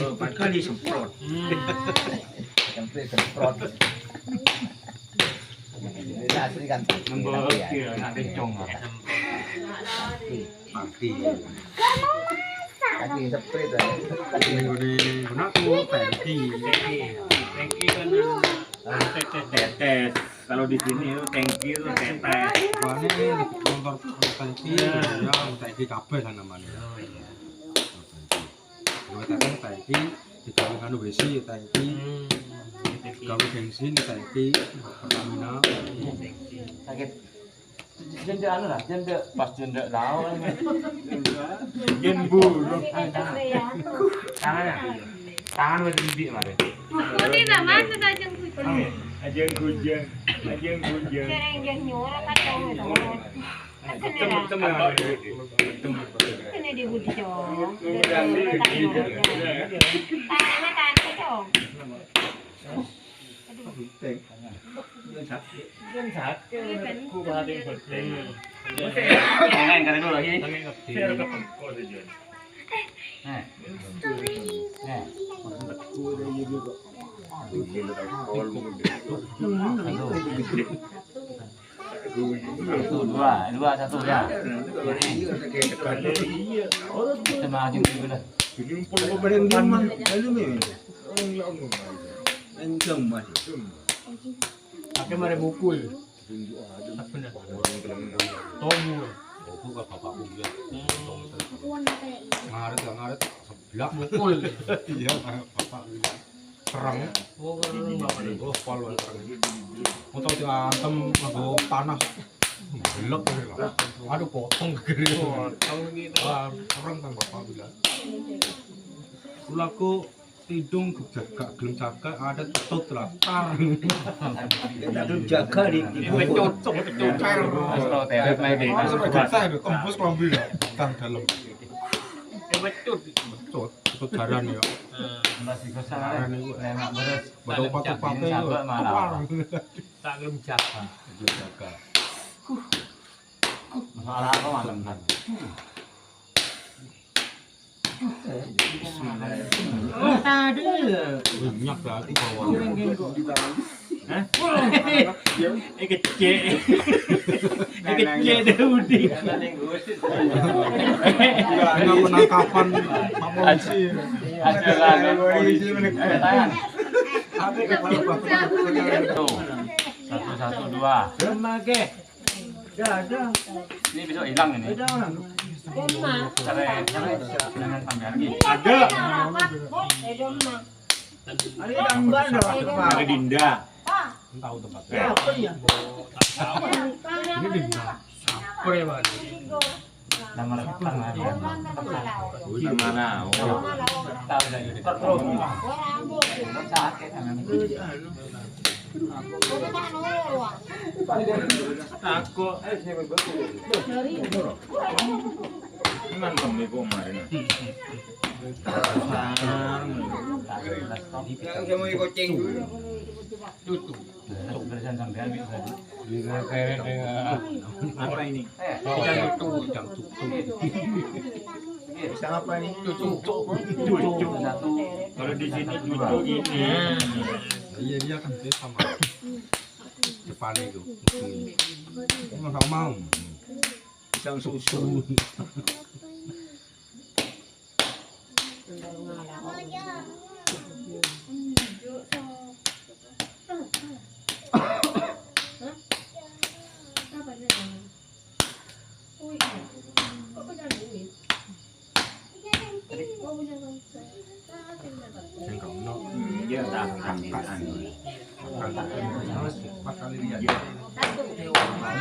Empat kali semprot. Semprot. Ini asli kan. Nembok ya, nak bencong. Pasti. Kaki spray tuh. Minggu ini guna tuh tangki kan tetes. Kalau di sini itu tangki itu tetes. Soalnya motor tangki ya tangki kabel kan namanya. Oh iya. Kalau tetes tangki digawe kanu besi tangki. Gawe bensin tangki Pertamina. Sakit. Jende anu lah, jende pas jende lawan. Jen bulu. Tangan wes bibi mare. Ini nama saja kucing. Ajeng gujeng. Sering dia nyuruh kacau itu. Teman-teman. Kena dia budi dong. Tangan tangan kacau. Jen sakit. Ku bahatin penting. Tangan kan dulu lagi. Saya ke pengkol saja. Nah. Satu, dua, ya. Kita makin dulu dah. Pakai mare mukul. Apa nak? Tomu. Aku ke bapakku dia. Ngaret sebelah mukul. Iya, bapak bilang. Kerang. Oh, bapak ni. Oh, pol kerang. Motor diantem nggo panas. Belok gitu. Aduh potong gede. Potong gitu. Kerang kan bapak bilang. Ulaku tidung gak gelem jaga ada tetut lah tar. Tidak jaga di Cocok. teret lagi. Langsung kita itu tembus kelambi kan dalam. Becut. Tetut jaran ya. Masih kesana. Enak beres. Baru patu-patu itu. Tak gelem jaga. Jaga. Masalah apa malam kan? Minyak lagi bawah. Hah? Kecil. Kecil dah udi. Ini penangkapan Pak Polisi. Ada polisi tangan. Satu, dua. Memakai. Dah. Ini besok hilang ini. Jangan sampai lagi. Ada. Ada gambar Ada Dinda. Tahu tempatnya. Ya, apa ya? Ini di mana? Apa ya, Bang? Nama lepas lah. Di mana? Tahu dah jadi. Sakit tangan. Takut. Mantap nih kemarin. Yang mau kucing dulu. Tutup. Bersan sampean bisa. Apa ini? Jam tutup. Bisa apa ini? Cucu. Satu. Kalau di sini cucu ini. Iya dia kan dia sama depan itu. Nggak mau. Pisang susu. Dia tak akan. Pas kali dia.